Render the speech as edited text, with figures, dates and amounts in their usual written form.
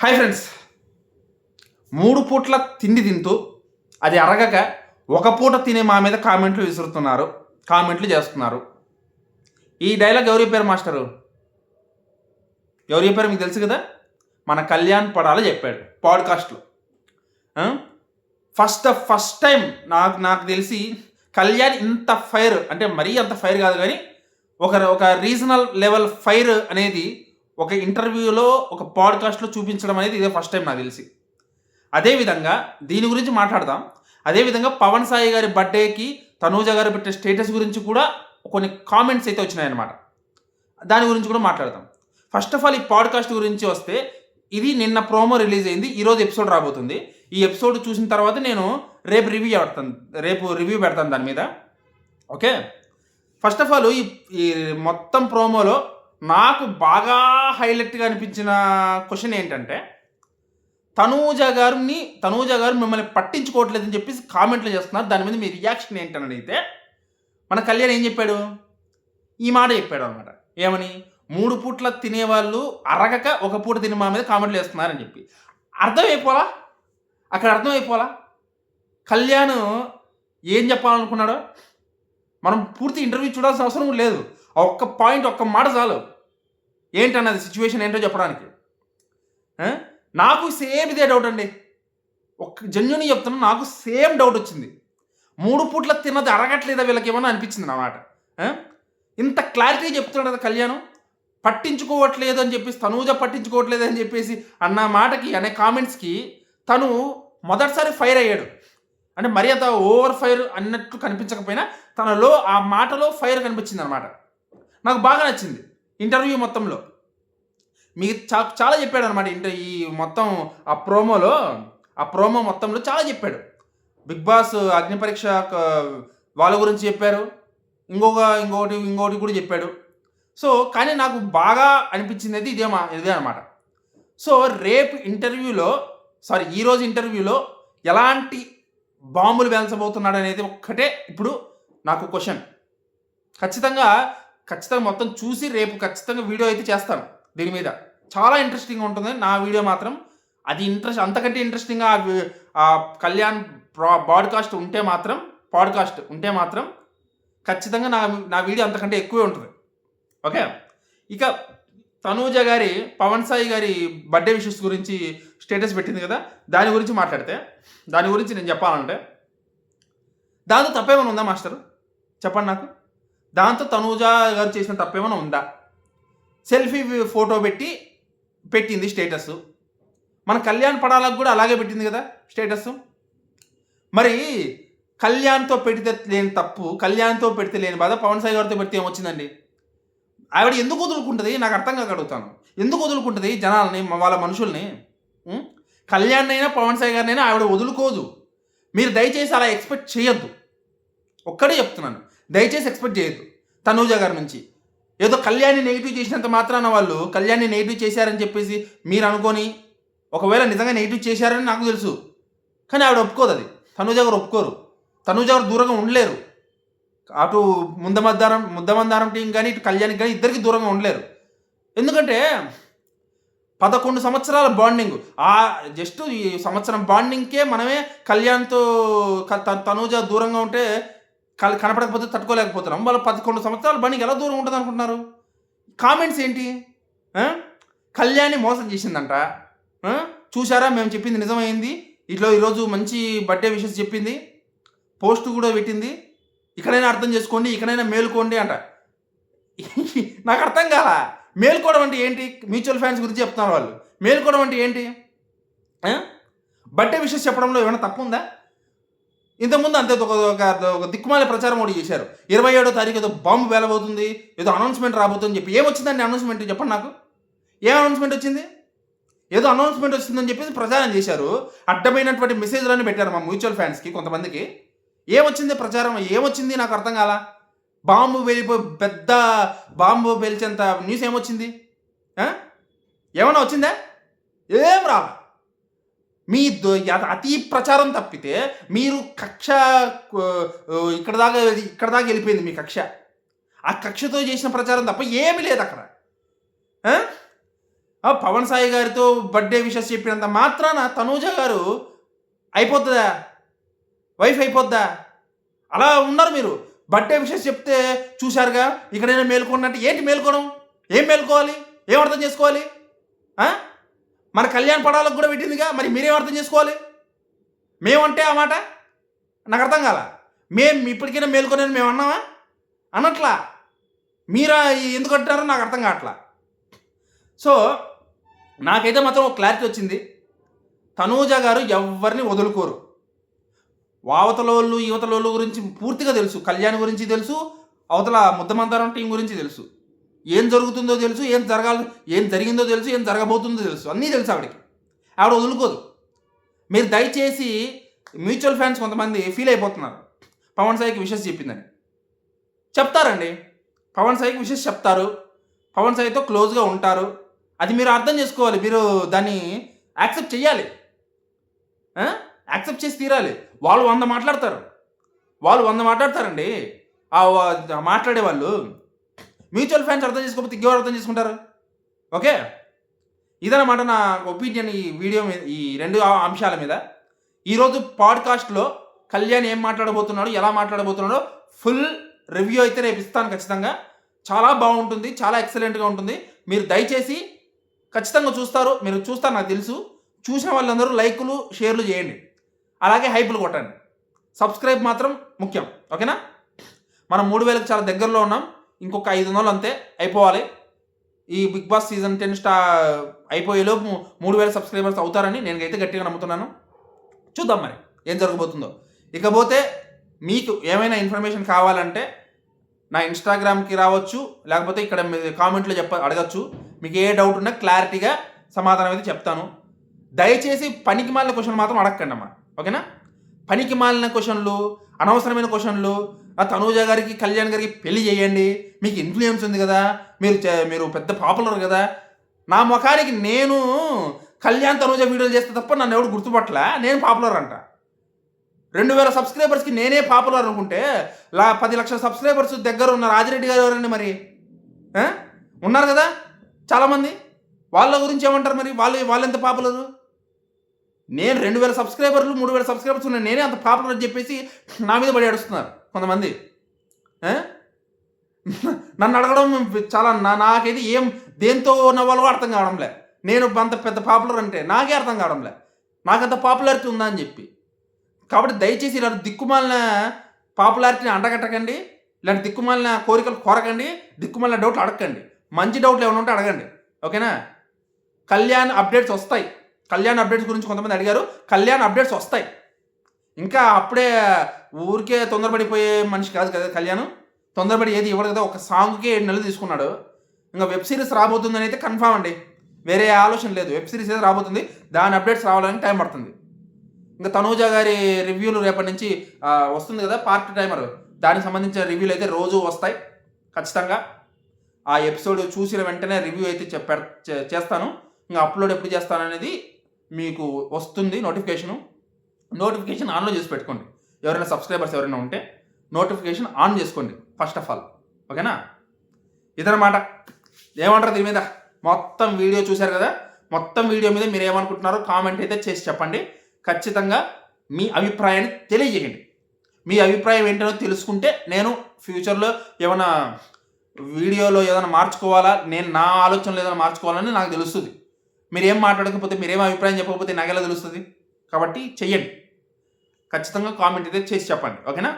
Hi friends, 3 పూట్ల తిండి తింటూ అది అరగక ఒక పూట తినే మా మీద కామెంట్లు విసురుతున్నారు, కామెంట్లు చేస్తున్నారు. ఈ డైలాగ్ ఎవరు చెప్పారు మాస్టరు? ఎవరు చెప్పారు మీకు తెలుసు కదా. మన కళ్యాణ్ పడాల చెప్పాడు పాడ్కాస్ట్లో. ఫస్ట్ టైం నాకు తెలిసి కళ్యాణ్ ఇంత ఫైర్, అంటే మరీ అంత ఫైర్ కాదు కానీ ఒక రీజనల్ లెవెల్ ఫైర్ అనేది ఒక ఇంటర్వ్యూలో ఒక పాడ్కాస్ట్లో చూపించడం అనేది ఇదే ఫస్ట్ టైం నాకు తెలిసి. అదేవిధంగా దీని గురించి మాట్లాడదాం. అదేవిధంగా పవన్ సాయి గారి బర్త్డేకి తనూజ గారు పెట్టే స్టేటస్ గురించి కూడా కొన్ని కామెంట్స్ అయితే వచ్చినాయన్నమాట. దాని గురించి కూడా మాట్లాడదాం. ఫస్ట్ ఆఫ్ ఆల్ ఈ పాడ్కాస్ట్ గురించి వస్తే, ఇది నిన్న ప్రోమో రిలీజ్ అయింది, ఈరోజు ఎపిసోడ్ రాబోతుంది. ఈ ఎపిసోడ్ చూసిన తర్వాత నేను రేపు రివ్యూ పెడతాను దాని మీద. ఓకే, ఫస్ట్ ఆఫ్ ఆల్ ఈ మొత్తం ప్రోమోలో నాకు బాగా హైలైట్గా అనిపించిన క్వశ్చన్ ఏంటంటే, తనూజ గారు మిమ్మల్ని పట్టించుకోవట్లేదని చెప్పేసి కామెంట్లు చేస్తున్నారు. దాని మీద మీ రియాక్షన్ ఏంటని అడిగితే, మన కళ్యాణ్ ఏం చెప్పాడు? ఈ మాట చెప్పాడు అనమాట. ఏమని? 3 పూట్ల తినేవాళ్ళు అరగక ఒక పూట తినే మా మీద కామెంట్లు చేస్తున్నారని చెప్పి. అర్థమైపోలా? అక్కడ అర్థమైపోలా కళ్యాణ్ ఏం చెప్పాలనుకున్నాడో? మనం పూర్తి ఇంటర్వ్యూ చూడాల్సిన అవసరం లేదు. ఒక్క పాయింట్, ఒక్క మాట చాలు ఏంటన్నది సిచ్యువేషన్ ఏంటో చెప్పడానికి. నాకు సేమ్ ఇదే డౌట్ అండి. జెన్యూన్ చెప్తున్నా, నాకు సేమ్ డౌట్ వచ్చింది. 3 పూట్ల తిన్నది అరగట్లేదా వీళ్ళకి ఏమన్నా అనిపించింది అన్నమాట. ఇంత క్లారిటీ చెప్తున్నాడు కదా కళ్యాణ్. పట్టించుకోవట్లేదు అని చెప్పేసి, తనూజ పట్టించుకోవట్లేదు అని చెప్పేసి అన్న మాటకి, అనే కామెంట్స్కి తను మొదటిసారి ఫైర్ అయ్యాడు. అంటే మరీ అంత ఓవర్ ఫైర్ అన్నట్టు కనిపించకపోయినా తనలో ఆ మాటలో ఫైర్ కనిపించింది అనమాట. నాకు బాగా నచ్చింది ఇంటర్వ్యూ మొత్తంలో. మీకు చాలా చెప్పాడు అనమాట. ఈ మొత్తం ఆ ప్రోమో మొత్తంలో చాలా చెప్పాడు. బిగ్ బాస్ అగ్ని పరీక్ష వాళ్ళ గురించి చెప్పారు, ఇంకోటి కూడా చెప్పాడు. సో కానీ నాకు బాగా అనిపించింది అది ఇదే అనమాట. సో ఈరోజు ఇంటర్వ్యూలో ఎలాంటి బాంబులు పేల్చబోతున్నాడు అనేది ఒక్కటే ఇప్పుడు నాకు క్వశ్చన్. ఖచ్చితంగా మొత్తం చూసి రేపు ఖచ్చితంగా వీడియో అయితే చేస్తాను దీని మీద. చాలా ఇంట్రెస్టింగ్గా ఉంటుంది నా వీడియో మాత్రం. అది అంతకంటే ఇంట్రెస్టింగ్గా ఆ కళ్యాణ్ పాడ్కాస్ట్ ఉంటే మాత్రం ఖచ్చితంగా నా వీడియో అంతకంటే ఎక్కువే ఉంటుంది. ఓకే, ఇక తనూజ గారి పవన్ సాయి గారి బర్త్డే విషెస్ గురించి స్టేటస్ పెట్టింది కదా, దాని గురించి మాట్లాడితే, దాని గురించి నేను చెప్పాలంటే, దాంతో తప్పేమైనా ఉందా మాస్టర్? చెప్పండి నాకు. దాంతో తనూజ గారు చేసిన తప్పేమైనా ఉందా? సెల్ఫీ ఫోటో పెట్టింది స్టేటస్. మన కళ్యాణ్ పడాలకు కూడా అలాగే పెట్టింది కదా స్టేటస్. మరి కళ్యాణ్తో పెడితే లేని తప్పు, కళ్యాణ్తో పెడితే లేని బాధ పవన్ సాయి గారితో పెడితే ఏమొచ్చిందండి? ఆవిడ ఎందుకు వదులుకుంటుంది? నాకు అర్థం కాక అడుగుతాను. ఎందుకు వదులుకుంటుంది జనాలని, వాళ్ళ మనుషుల్ని? కళ్యాణ్ అయినా పవన్ సాయి గారినైనా ఆవిడ వదులుకోదు. మీరు దయచేసి అలా ఎక్స్పెక్ట్ చేయొద్దు. ఒక్కడే చెప్తున్నాను, దయచేసి ఎక్స్పెక్ట్ చేయొద్దు తనూజ గారి నుంచి. ఏదో కళ్యాణ్ని నెగిటివ్ చేసినంత మాత్రాన వాళ్ళు కళ్యాణ్ని నెగిటివ్ చేశారని చెప్పేసి మీరు అనుకొని, ఒకవేళ నిజంగా నెగిటివ్ చేశారని నాకు తెలుసు, కానీ ఆవిడ ఒప్పుకోదు. అది తనూజ గారు ఒప్పుకోరు. తనూజ గారు దూరంగా ఉండలేరు. అటు ముద్దమందారం టీం కానీ, ఇటు కళ్యాణ్కి కానీ ఇద్దరికి దూరంగా ఉండలేరు. ఎందుకంటే 11 సంవత్సరాల బాండింగ్. జస్ట్ ఈ సంవత్సరం బాండింగ్కే మనమే కళ్యాణ్తో తనూజ దూరంగా ఉంటే కనపడకపోతే తట్టుకోలేకపోతున్నాం. వాళ్ళు 11 సంవత్సరాల బాండింగ్ ఎలా దూరం ఉంటుంది అనుకుంటున్నారు? కామెంట్స్ ఏంటి? కళ్యాణ్ని మోసం చేసిందంట. చూసారా, మేము చెప్పింది నిజమైంది, ఈరోజు మంచి బర్త్డే విషెస్ చెప్పింది, పోస్ట్ కూడా పెట్టింది, ఇక్కడైనా అర్థం చేసుకోండి, ఇక్కడైనా మేలుకోండి అంట. నాకు అర్థం కాల. మేలుకోవడం అంటే ఏంటి? మ్యూచువల్ ఫండ్స్ గురించి చెప్తున్నారు వాళ్ళు. మేలుకోవడం అంటే ఏంటి? బర్త్డే విషెస్ చెప్పడంలో ఏమైనా తప్పు ఉందా? ఇంతకుముందు అంతే ఒక దిక్కుమాల ప్రచారం ఒకటి చేశారు. 27వ తారీఖు ఏదో బాంబు వేలబోతుంది, ఏదో అనౌన్స్మెంట్ రాబోతుందని చెప్పి. ఏమొచ్చిందండి అనౌన్స్మెంట్? చెప్పండి నాకు. ఏం అనౌన్స్మెంట్ వచ్చింది? ఏదో అనౌన్స్మెంట్ వచ్చిందని చెప్పేసి ప్రచారం చేశారు. అడ్డమైనటువంటి మెసేజ్లన్నీ పెట్టారు మా మ్యూచువల్ ఫండ్స్కి కొంతమందికి. ఏమొచ్చింది ప్రచారం? ఏమొచ్చింది నాకు అర్థం కాల. పెద్ద బాంబు పేల్చేంత న్యూస్ ఏమొచ్చింది? ఏమన్నా వచ్చిందా? ఏం రాలా. మీ అతి ప్రచారం తప్పితే మీరు కక్ష ఇక్కడ దాకా వెళ్ళిపోయింది మీ కక్ష. ఆ కక్షతో చేసిన ప్రచారం తప్ప ఏమీ లేదు అక్కడ. పవన్ సాయి గారితో బర్త్డే విషెస్ చెప్పినంత మాత్రాన తనూజ గారు అయిపోతుందా, వైఫ్ అయిపోద్దా? అలా ఉన్నారు మీరు. బర్త్డే విషెస్ చెప్తే చూశారుగా ఇక్కడైనా మేల్కొన్నట్టు. ఏంటి మేల్కోవడం? ఏం మేల్కోవాలి? ఏం అర్థం చేసుకోవాలి? మన కళ్యాణ్ పడాలకు కూడా పెట్టిందిగా, మరి మీరేం అర్థం చేసుకోవాలి? మేమంటే ఆ మాట నాకు అర్థం కాల. మేము ఇప్పటికైనా మేల్కొనే మేము అన్నామా? అన్నట్లా. మీరా ఎందుకు అంటారో నాకు అర్థం కావట్లా. సో నాకైతే మాత్రం ఒక క్లారిటీ వచ్చింది. తనూజ గారు ఎవరిని వదులుకోరు. అవతలోళ్ళు యువతలోళ్ళు గురించి పూర్తిగా తెలుసు. కళ్యాణ్ గురించి తెలుసు, అవతల ముద్దమంతారం టీం గురించి తెలుసు. ఏం జరుగుతుందో తెలుసు, ఏం జరిగిందో తెలుసు, ఏం జరగబోతుందో తెలుసు. అన్నీ తెలుసు ఆవిడకి. ఆవిడ వదులుకోదు. మీరు దయచేసి మ్యూచువల్ ఫ్యాన్స్ కొంతమంది ఫీల్ అయిపోతున్నారు పవన్ సాయికి విషెస్ చెప్పిందని. చెప్తారండి, పవన్ సాయికి విషెస్ చెప్తారు, పవన్ సాయితో క్లోజ్గా ఉంటారు. అది మీరు అర్థం చేసుకోవాలి. మీరు దాన్ని యాక్సెప్ట్ చేయాలి, యాక్సెప్ట్ చేసి తీరాలి. వాళ్ళు 100 మాట్లాడతారండి. మాట్లాడే వాళ్ళు మ్యూచువల్ ఫ్యాన్స్ అర్థం చేసుకోకపోతే ఇంకెవరు అర్థం చేసుకుంటారు? ఓకే, ఇదన్నమాట నా ఒపీనియన్ ఈ వీడియో మీద, ఈ 2 అంశాల మీద. ఈరోజు పాడ్కాస్ట్లో కళ్యాణ్ ఏం మాట్లాడబోతున్నాడో, ఎలా మాట్లాడబోతున్నాడో ఫుల్ రివ్యూ అయితే రేపు ఇస్తాను ఖచ్చితంగా. చాలా బాగుంటుంది, చాలా ఎక్సలెంట్గా ఉంటుంది. మీరు దయచేసి ఖచ్చితంగా చూస్తారు. మీరు చూస్తారు నాకు తెలుసు. చూసిన వాళ్ళందరూ లైకులు షేర్లు చేయండి, అలాగే హైపులు కొట్టండి. సబ్స్క్రైబ్ మాత్రం ముఖ్యం. ఓకేనా? మనం 3000కి చాలా దగ్గరలో ఉన్నాం. ఇంకొక 500 అంతే అయిపోవాలి. ఈ బిగ్ బాస్ సీజన్ 10 అయిపోయేలోపు 3000 సబ్స్క్రైబర్స్ అవుతారని నేనైతే గట్టిగా నమ్ముతున్నాను. చూద్దాం మరి ఏం జరగబోతుందో. ఇకపోతే మీకు ఏమైనా ఇన్ఫర్మేషన్ కావాలంటే నా ఇన్స్టాగ్రామ్కి రావచ్చు, లేకపోతే ఇక్కడ కామెంట్లో అడగచ్చు. మీకు ఏ డౌట్ ఉన్నా క్లారిటీగా సమాధానం అయితే చెప్తాను. దయచేసి పనికి మాలిన క్వశ్చన్ మాత్రం అడగకండి అమ్మా. ఓకేనా? పనికి మాలిన క్వశ్చన్లు, అనవసరమైన క్వశ్చన్లు, తనూజ గారికి కళ్యాణ్ గారికి పెళ్లి చేయండి, మీకు ఇన్ఫ్లుయెన్స్ ఉంది కదా, మీరు పెద్ద పాపులర్ కదా. నా ముఖానికి నేను కళ్యాణ్ తనూజ వీడియోలు చేస్తే తప్ప నన్ను ఎవడు గుర్తుపట్టలే. నేను పాపులర్ అంట. 2000 సబ్స్క్రైబర్స్కి నేనే పాపులర్ అనుకుంటే 10 లక్షల సబ్స్క్రైబర్స్ దగ్గర ఉన్న రాజిరెడ్డి గారు ఎవరండి మరి? ఉన్నారు కదా చాలామంది. వాళ్ళ గురించి ఏమంటారు మరి? వాళ్ళు ఎంత పాపులరు? నేను 2000 సబ్స్క్రైబర్లు 3000 సబ్స్క్రైబర్స్ ఉన్నాయి, నేనే అంత పాపులర్ అని చెప్పేసి నా మీద పడి అడుస్తున్నారు కొంతమంది. నన్ను అడగడం చాలా నాకైతే ఏం దేంతో నవ్వాలో అర్థం కావడంలే. నేను అంత పెద్ద పాపులర్ అంటే నాకే అర్థం కావడంలే, నాకంత పాపులారిటీ ఉందా అని చెప్పి. కాబట్టి దయచేసి ఇలాంటి దిక్కుమాలిన పాపులారిటీని అంటగట్టకండి, ఇలాంటి దిక్కుమాలిన కోరికలు కోరకండి, దిక్కుమాలిన డౌట్లు అడగండి. మంచి డౌట్లు ఏమైనా ఉంటే అడగండి. ఓకేనా? కళ్యాణ్ అప్డేట్స్ వస్తాయి. కళ్యాణ్ అప్డేట్స్ గురించి కొంతమంది అడిగారు. కళ్యాణ్ అప్డేట్స్ వస్తాయి. ఇంకా అప్పుడే ఊరికే తొందరపడిపోయే మనిషి కాదు కదా కళ్యాణ్. తొందరపడి ఏది ఇవ్వడు కదా. ఒక సాంగ్కి 7 నెలలు తీసుకున్నాడు. ఇంకా వెబ్ సిరీస్ రాబోతుందని అయితే కన్ఫామ్ అండి, వేరే ఆలోచన లేదు. వెబ్ సిరీస్ అయితే రాబోతుంది, దాని అప్డేట్స్ రావాలని టైం పడుతుంది. ఇంకా తనూజ గారి రివ్యూలు రేపటి నుంచి వస్తుంది కదా, పార్ట్ టైమర్, దానికి సంబంధించిన రివ్యూలు అయితే రోజు వస్తాయి ఖచ్చితంగా. ఆ ఎపిసోడ్ చూసిన వెంటనే రివ్యూ అయితే చేస్తాను. ఇంకా అప్లోడ్ ఎప్పుడు చేస్తాను అనేది మీకు వస్తుంది నోటిఫికేషన్ ఆన్లో చేసి పెట్టుకోండి. ఎవరైనా సబ్స్క్రైబర్స్ ఎవరైనా ఉంటే నోటిఫికేషన్ ఆన్ చేసుకోండి ఫస్ట్ ఆఫ్ ఆల్. ఓకేనా? ఇదన్నమాట. ఏమంటారు దీని మీద? మొత్తం వీడియో చూశారు కదా. మొత్తం వీడియో మీద మీరు ఏమనుకుంటున్నారో కామెంట్ అయితే చేసి చెప్పండి. ఖచ్చితంగా మీ అభిప్రాయాన్ని తెలియజేయండి. మీ అభిప్రాయం ఏంటో తెలుసుకుంటే నేను ఫ్యూచర్లో ఏమైనా వీడియోలో ఏదైనా మార్చుకోవాలా, నేను నా ఆలోచనలు ఏదైనా మార్చుకోవాలని నాకు తెలుస్తుంది. మీరేం మాట్లాడకపోతే, మీరేం అభిప్రాయం చెప్పకపోతే నాకు ఎలా తెలుస్తుంది? కాబట్టి చెయ్యండి. ఖచ్చితంగా కామెంట్ అయితే చేసి చెప్పండి. ఓకేనా?